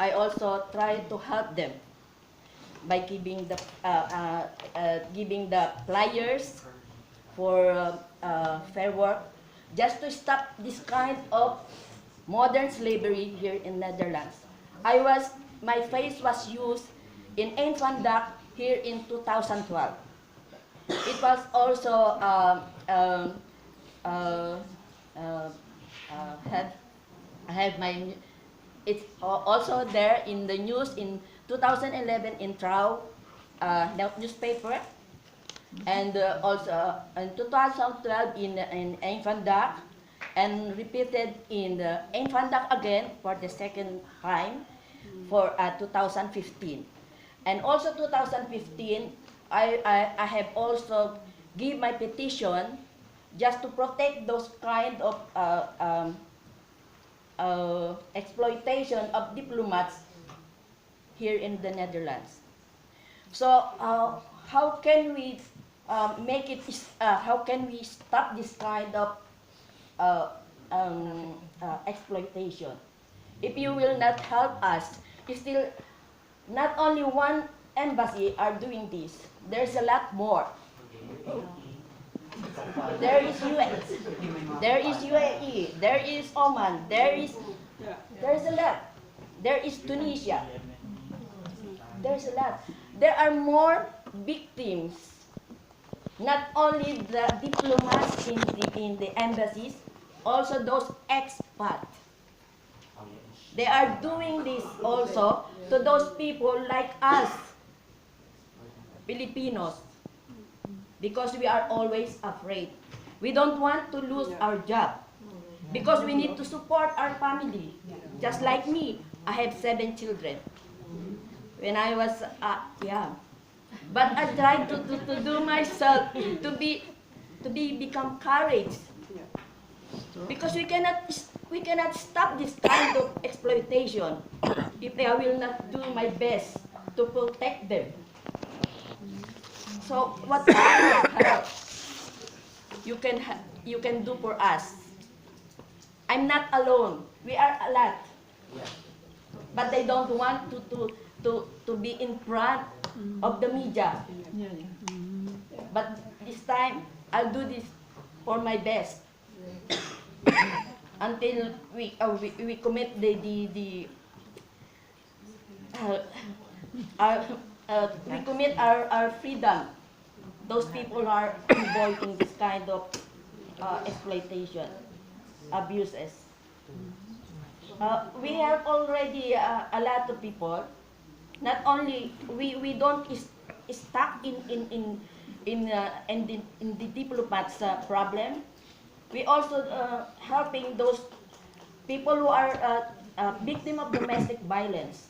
I also try to help them by giving the flyers for fair work, just to stop this kind of modern slavery here in Netherlands. My face was used in infant duct here in 2012. It was also uh, uh, had I had my it's also there in the news in 2011 in Vrouw newspaper, and also in 2012 in infant duct, and repeated in the infant duct again for the second time for 2015. And also 2015, I have also give my petition just to protect those kind of exploitation of diplomats here in the Netherlands. So how can we how can we stop this kind of exploitation? If you will not help us, still not only one embassy are doing this. There's a lot more. There is US, there is UAE, there is Oman, there is a lot. There is Tunisia. There's a lot. There are more victims. Not only the diplomats in the embassies, also those expats. They are doing this also to those people like us, Filipinos, because we are always afraid. We don't want to lose our job because we need to support our family. Just like me, I have 7 children. When I was young, but I tried to do myself to become courage, because we cannot stop this kind of exploitation if I will not do my best to protect them. So what help you can do for us? I'm not alone. We are a lot, but they don't want to be in front of the media. But this time, I'll do this for my best until we commit we commit our freedom. Those people are involved in this kind of exploitation, abuses. We have already a lot of people. Not only we don't stuck in the diplomats problem. We also helping those people who are victim of domestic violence.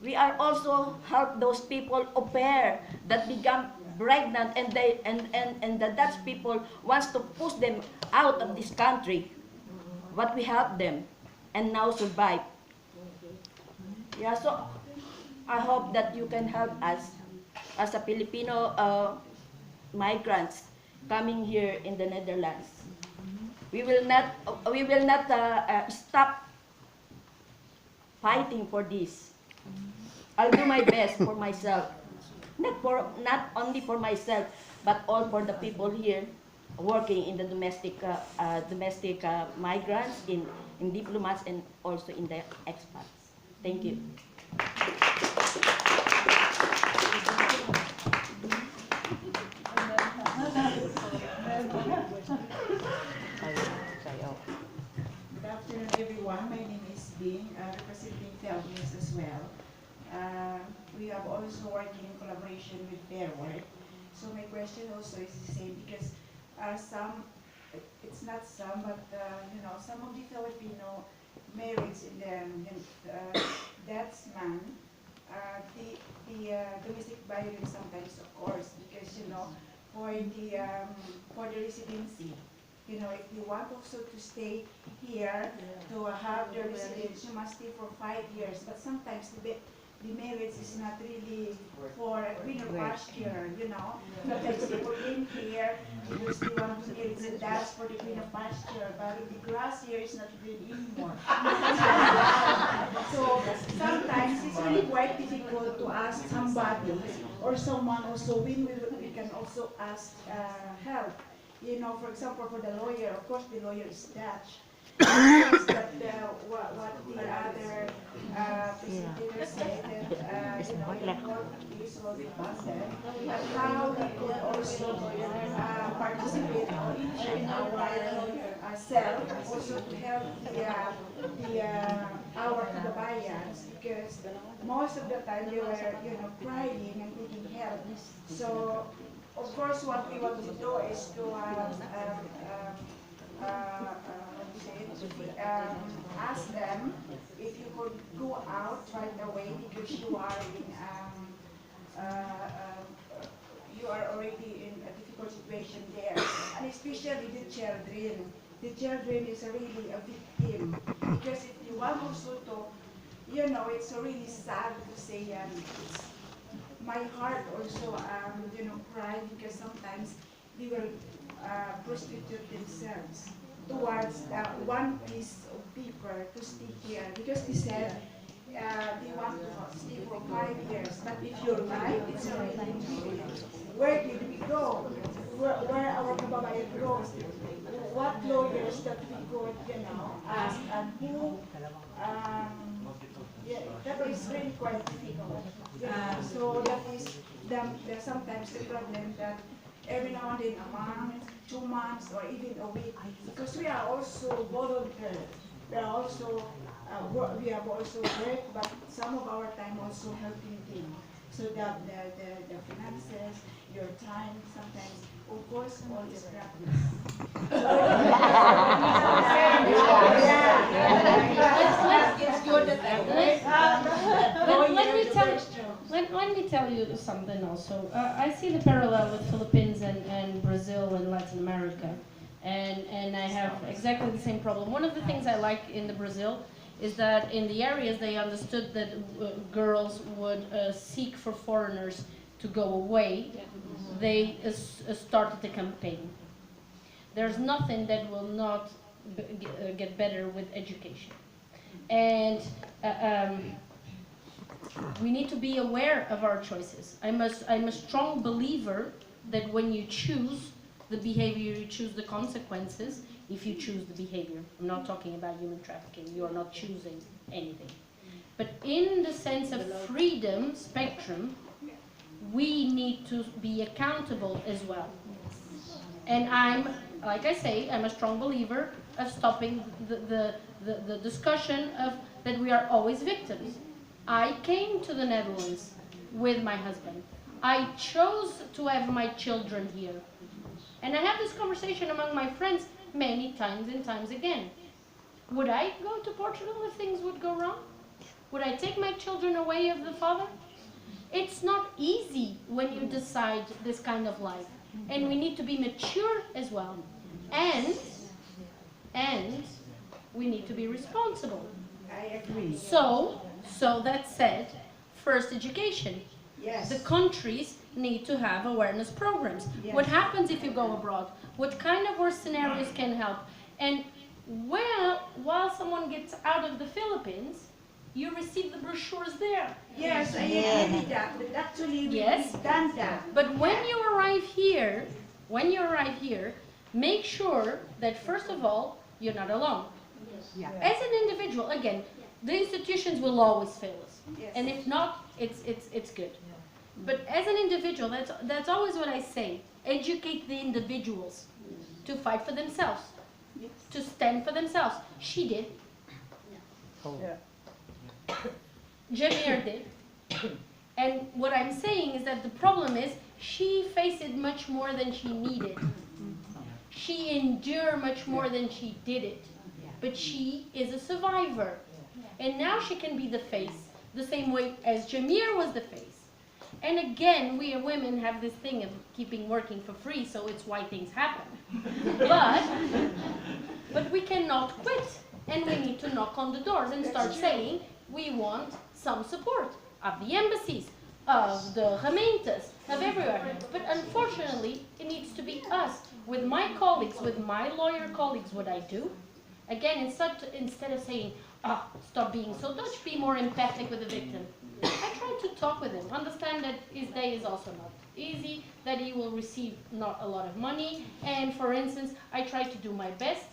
We are also help those people au pair that become pregnant, and the Dutch people wants to push them out of this country. But we help them and now survive. Yeah, so I hope that you can help us as a Filipino migrants coming here in the Netherlands. We will not stop fighting for this. I'll do my best for myself, not only for myself, but all for the people here working in the domestic migrants, in diplomats, and also in the expats. Thank you. Good afternoon, everyone. My name is Bing, representing Felmis as well. We have also working in collaboration with Fair Work. So my question also is the same, because it's not some, but some of the Filipino marriage in that's man, the domestic violence sometimes, of course, because for the residency, if you want also to stay here to have the residence, you must stay for 5 years. But sometimes the marriage is not really for greener pasture, Sometimes people came here because they want to marry, and that's for the greener pasture. But the grass here is not green anymore. So sometimes it's really quite difficult to ask somebody or someone also when we can also ask help. You know, for example, for the lawyer, of course the lawyer is Dutch. But what the other presenters said that you know, the court is will be funded, but how we could also participate or in ourselves also to help our kababayans, because most of the time they were, you know, crying and needing help. So of course what we want to do is to ask them if you could go out right away because you are in you are already in a difficult situation there, and especially the children. The children is really a victim, because if you want also to, you know, it's really sad to say, it's my heart also, you know, cry because sometimes they will prostitute themselves towards one piece of paper to stay here, because they said they want to stay for 5 years. But if you're right, it's already difficult. Where did we go? Where our kababayan goes? What lawyers that we could, you know, ask, and who? Yeah, that is really quite difficult. So that is sometimes the problem that every now and then a month, 2 months, or even a week, because we are also volunteers. We are also we have also work, but some of our time also helping them. So that the finances, your time, sometimes, of course, all is practice. It's good that let me tell you something also. I see the parallel with Philippines and Brazil and Latin America, and I have exactly the same problem. One of the things I like in the Brazil is that in the areas they understood that girls would seek for foreigners to go away. They started a campaign. There's nothing that will not get better with education. And we need to be aware of our choices. I'm a strong believer that when you choose the behavior, you choose the consequences if you choose the behavior. I'm not talking about human trafficking. You are not choosing anything. But in the sense of freedom spectrum, we need to be accountable as well. And like I say, I'm a strong believer of stopping the discussion of that we are always victims. I came to the Netherlands with my husband. I chose to have my children here. And I have this conversation among my friends many times and times again. Would I go to Portugal if things would go wrong? Would I take my children away of the father? It's not easy when you decide this kind of life. And we need to be mature as well. And we need to be responsible. I agree. So that said, first education. Yes. The countries need to have awareness programs. Yes. What happens if you go abroad? What kind of worst scenarios can help? And while someone gets out of the Philippines, you receive the brochures there. Yes, I agree with that. But actually, we've done that. But when you arrive here, make sure that first of all, you're not alone. Yeah. As an individual, again, the institutions will always fail us. Yes. And if not, it's good. But as an individual, that's always what I say. Educate the individuals to fight for themselves, Yes. to stand for themselves. She did. Jamir did. And what I'm saying is that the problem is she faced it much more than she needed. She endured much more than she did it. But she is a survivor. And now she can be the face, the same way as Jamir was the face. And again, we women have this thing of keeping working for free, so it's why things happen. But we cannot quit. And we need to knock on the doors and start saying, we want some support of the embassies, of the gemeentes, of everywhere. But unfortunately, it needs to be us. With my colleagues, with my lawyer colleagues, what I do, again, instead of saying, stop being so Dutch, be more empathic with the victim. I try to talk with him, understand that his day is also not easy, that he will receive not a lot of money, and for instance, I try to do my best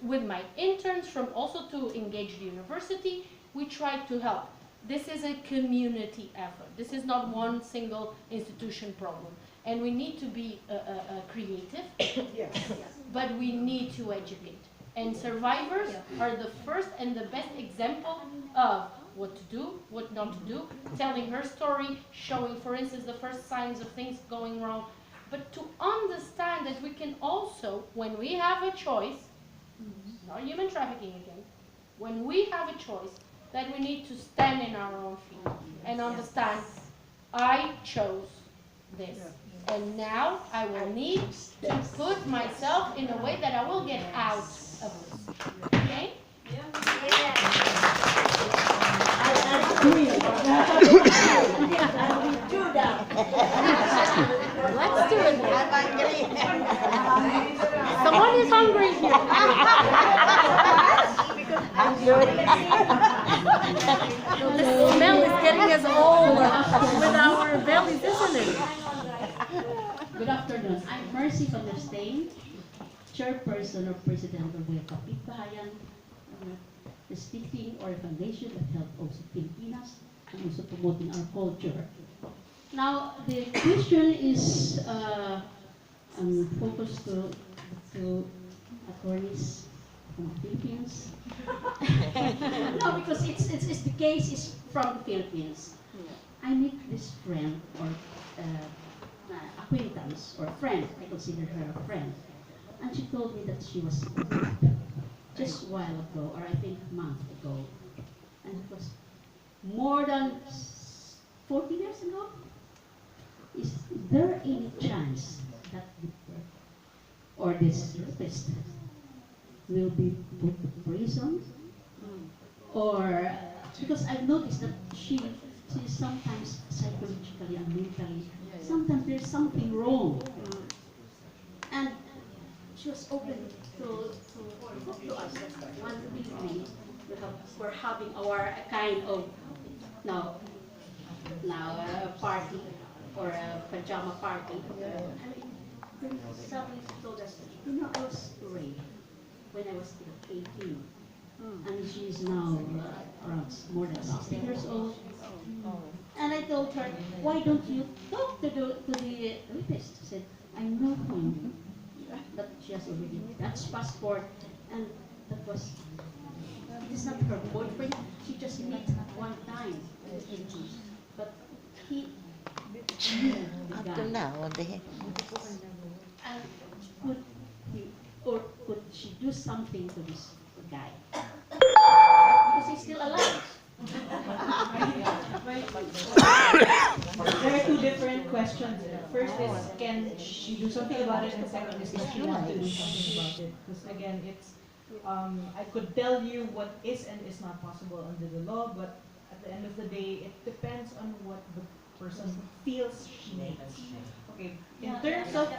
with my interns from also to engage the university. We try to help. This is a community effort. This is not one single institution problem. And we need to be creative, but we need to educate. And survivors are the first and the best example of what to do, what not to do, telling her story, showing, for instance, the first signs of things going wrong. But to understand that we can also, when we have a choice, not human trafficking again, when we have a choice, that we need to stand in our own feet and understand, I chose this. And now I will need to put myself in a way that I will get out of this. Okay? Let's do it. Someone is hungry here. The smell is getting us all with our bellies, isn't it? Good afternoon. I'm Mercy van der Steen, chairperson or president of the Filippijnse Ambasade, the speaking or foundation that helps also Filipinas and also promoting our culture. Now, the question is focused to attorneys from the Philippines. No, because it's the case is from the Philippines. I meet this friend or acquaintance or friend, I consider her a friend, and she told me that she was just a while ago, or I think a month ago, and it was more than 40 years ago. Is there any chance that or this rapist will be put to prison? Or because I've noticed that she is sometimes psychologically and mentally, sometimes there's something wrong. And she was open to talk to us. One evening, we're having our kind of now party or a pajama party. And suddenly she told us, I was raped when I was still 18. And she is now around more than 60 years old. And I told her, why don't you talk to the rapist? She said, I know him, but she has already Dutch passport, and that was, it's not her boyfriend, she just met one time in the 80s. But he knew the guy. And could she do something to this guy? Because he's still alive. There are two different questions. First is, can she do something about it? And second is, does she want to do something about it? Because again, it's, I could tell you what is and is not possible under the law, but at the end of the day, it depends on what the person feels she needs. Okay, in terms of,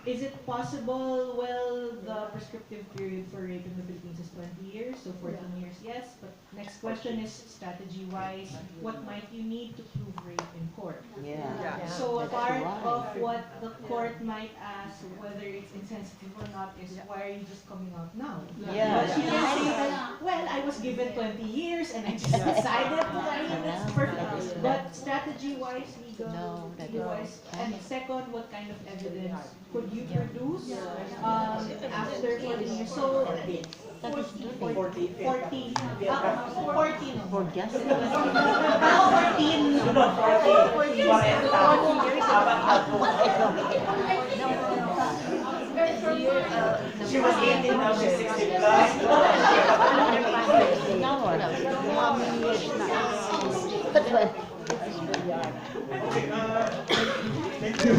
is it possible? Well, the prescriptive period for rape in the Philippines is 20 years, so 14 years, yes. But next question is, strategy-wise, what might you need to prove rape in court? So a part of what the court might ask, whether it's insensitive or not, is why are you just coming out now? But she can say, well, I was given 20 years and I just decided to, that's perfect. But strategy-wise, legal-wise, and second, what kind of evidence could you produce after 14 years? So, 14. 14. 14. She was 18, now she's 60 plus. Thank you.